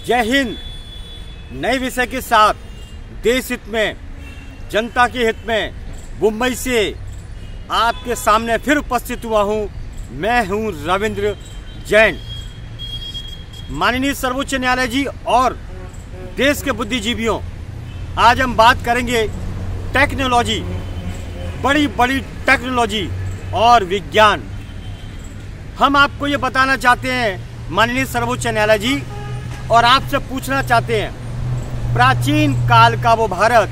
जय हिंद। नए विषय के साथ देश हित में, जनता के हित में मुंबई से आपके सामने फिर उपस्थित हुआ हूं। मैं हूं रविंद्र जैन। माननीय सर्वोच्च न्यायालय जी और देश के बुद्धिजीवियों, आज हम बात करेंगे टेक्नोलॉजी, बड़ी बड़ी टेक्नोलॉजी और विज्ञान। हम आपको ये बताना चाहते हैं माननीय सर्वोच्च न्यायालय जी, और आपसे पूछना चाहते हैं, प्राचीन काल का वो भारत,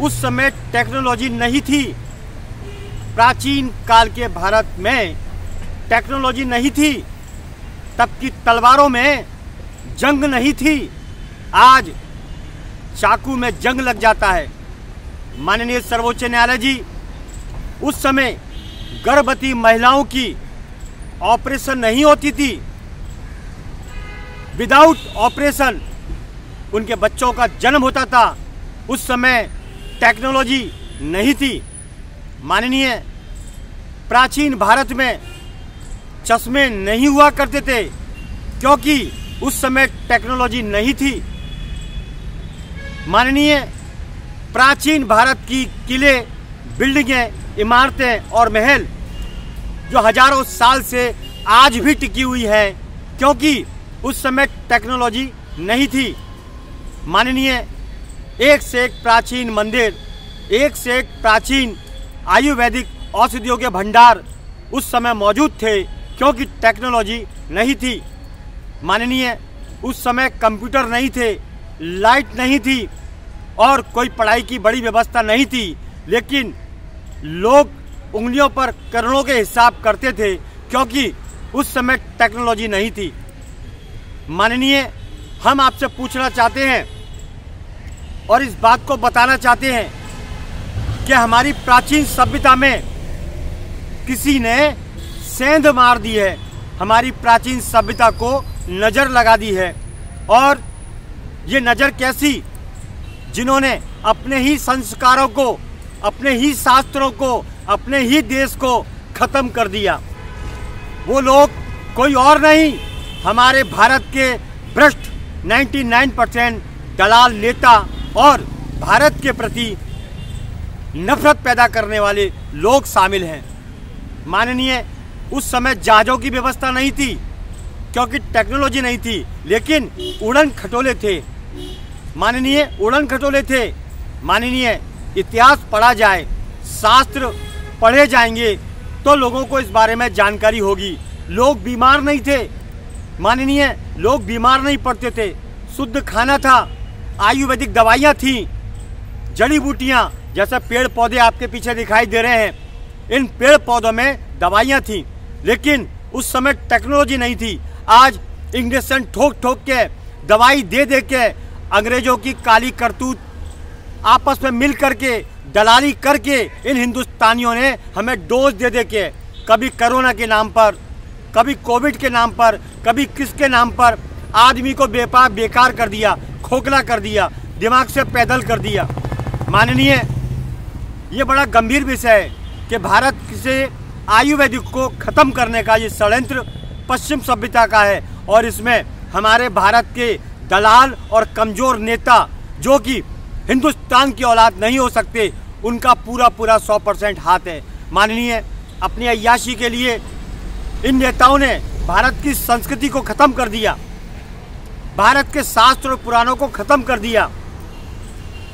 उस समय टेक्नोलॉजी नहीं थी। प्राचीन काल के भारत में टेक्नोलॉजी नहीं थी, तब की तलवारों में जंग नहीं थी। आज चाकू में जंग लग जाता है। माननीय सर्वोच्च न्यायालय जी, उस समय गर्भवती महिलाओं की ऑपरेशन नहीं होती थी। विदाउट ऑपरेशन उनके बच्चों का जन्म होता था। उस समय टेक्नोलॉजी नहीं थी। माननीय, प्राचीन भारत में चश्मे नहीं हुआ करते थे, क्योंकि उस समय टेक्नोलॉजी नहीं थी। माननीय, प्राचीन भारत की किले, बिल्डिंगें, इमारतें और महल जो हजारों साल से आज भी टिकी हुई है, क्योंकि उस समय टेक्नोलॉजी नहीं थी। माननीय, एक से एक प्राचीन मंदिर, एक से एक प्राचीन आयुर्वेदिक औषधियों के भंडार उस समय मौजूद थे, क्योंकि टेक्नोलॉजी नहीं थी। माननीय, उस समय कंप्यूटर नहीं थे, लाइट नहीं थी और कोई पढ़ाई की बड़ी व्यवस्था नहीं थी, लेकिन लोग उंगलियों पर करोड़ों के हिसाब करते थे, क्योंकि उस समय टेक्नोलॉजी नहीं थी। माननीय, हम आपसे पूछना चाहते हैं और इस बात को बताना चाहते हैं कि हमारी प्राचीन सभ्यता में किसी ने सेंध मार दी है, हमारी प्राचीन सभ्यता को नज़र लगा दी है। और ये नज़र कैसी? जिन्होंने अपने ही संस्कारों को, अपने ही शास्त्रों को, अपने ही देश को खत्म कर दिया। वो लोग कोई और नहीं, हमारे भारत के भ्रष्ट 99% दलाल नेता और भारत के प्रति नफरत पैदा करने वाले लोग शामिल हैं। माननीय, उस समय जहाज़ों की व्यवस्था नहीं थी, क्योंकि टेक्नोलॉजी नहीं थी, लेकिन उड़न खटोले थे। माननीय, उड़न खटोले थे। माननीय, इतिहास पढ़ा जाए, शास्त्र पढ़े जाएंगे तो लोगों को इस बारे में जानकारी होगी। लोग बीमार नहीं थे। माननीय, लोग बीमार नहीं पड़ते थे। शुद्ध खाना था, आयुर्वेदिक दवाइयाँ थीं, जड़ी बूटियाँ, जैसे पेड़ पौधे आपके पीछे दिखाई दे रहे हैं, इन पेड़ पौधों में दवाइयाँ थीं, लेकिन उस समय टेक्नोलॉजी नहीं थी। आज इंजेक्शन ठोक ठोक के, दवाई दे दे के, अंग्रेजों की काली करतूत आपस में मिल करके, दलाली करके इन हिंदुस्तानियों ने हमें डोज दे दे के, कभी कोरोना के नाम पर, कभी कोविड के नाम पर, कभी किसके नाम पर आदमी को बेकार कर दिया, खोखला कर दिया, दिमाग से पैदल कर दिया। माननीय, ये बड़ा गंभीर विषय है कि भारत से आयुर्वेदिक को खत्म करने का ये षड्यंत्र पश्चिम सभ्यता का है, और इसमें हमारे भारत के दलाल और कमजोर नेता, जो कि हिंदुस्तान की औलाद नहीं हो सकते, उनका पूरा 100% हाथ है। माननीय, अपनी अय्याशी के लिए इन नेताओं ने भारत की संस्कृति को खत्म कर दिया, भारत के शास्त्र और पुराणों को खत्म कर दिया,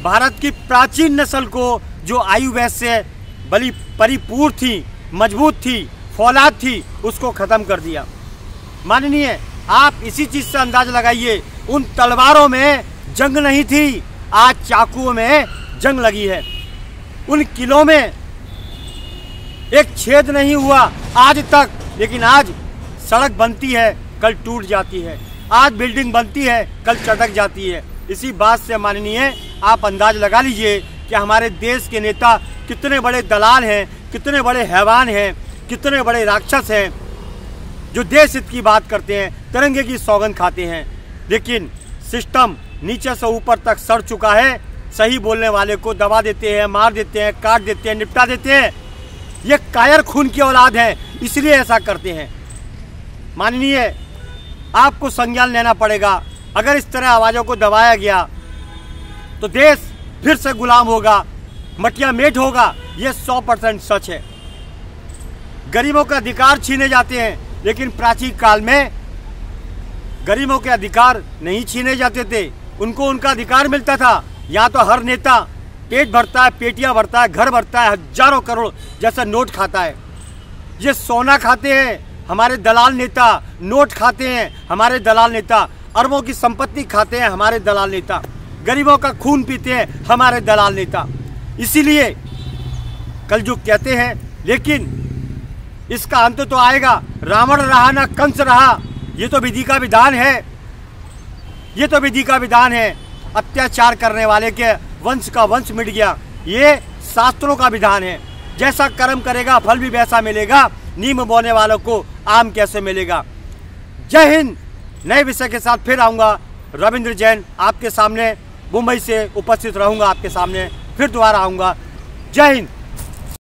भारत की प्राचीन नस्ल को, जो आयुर्वेद से बड़ी परिपूर्ण थी, मजबूत थी, फौलाद थी, उसको खत्म कर दिया। माननीय, आप इसी चीज से अंदाजा लगाइए, उन तलवारों में जंग नहीं थी, आज चाकुओं में जंग लगी है। उन किलों में एक छेद नहीं हुआ आज तक, लेकिन आज सड़क बनती है, कल टूट जाती है, आज बिल्डिंग बनती है, कल चटक जाती है। इसी बात से माननीय, आप अंदाज लगा लीजिए कि हमारे देश के नेता कितने बड़े दलाल हैं, कितने बड़े हैवान हैं, कितने बड़े राक्षस हैं, जो देश हित की बात करते हैं, तिरंगे की सौगंध खाते हैं, लेकिन सिस्टम नीचे से ऊपर तक सड़ चुका है। सही बोलने वाले को दबा देते हैं, मार देते हैं, काट देते हैं, निपटा देते हैं। ये कायर खून की औलाद है, इसलिए ऐसा करते हैं। माननीय, आपको संज्ञान लेना पड़ेगा। अगर इस तरह आवाज़ों को दबाया गया तो देश फिर से गुलाम होगा, मटिया मेट होगा। ये 100% सच है। गरीबों के अधिकार छीने जाते हैं, लेकिन प्राचीन काल में गरीबों के अधिकार नहीं छीने जाते थे, उनको उनका अधिकार मिलता था। यहाँ तो हर नेता पेट भरता है, पेटियां भरता है, घर भरता है, हजारों करोड़ जैसा नोट खाता है। ये सोना खाते हैं हमारे दलाल नेता, नोट खाते हैं हमारे दलाल नेता, अरबों की संपत्ति खाते हैं हमारे दलाल नेता, गरीबों का खून पीते हैं हमारे दलाल नेता। इसीलिए कलयुग कहते हैं, लेकिन इसका अंत तो आएगा। रावण रहा ना कंस रहा, ये तो विधि का विधान है, ये तो विधि का विधान है। अत्याचार करने वाले के वंश का वंश मिट गया, ये शास्त्रों का विधान है। जैसा कर्म करेगा फल भी वैसा मिलेगा, नीम बोने वालों को आम कैसे मिलेगा। जय हिंद। नए विषय के साथ फिर आऊँगा। रविंद्र जैन आपके सामने मुंबई से उपस्थित रहूँगा, आपके सामने फिर दोबारा आऊँगा। जय हिंद।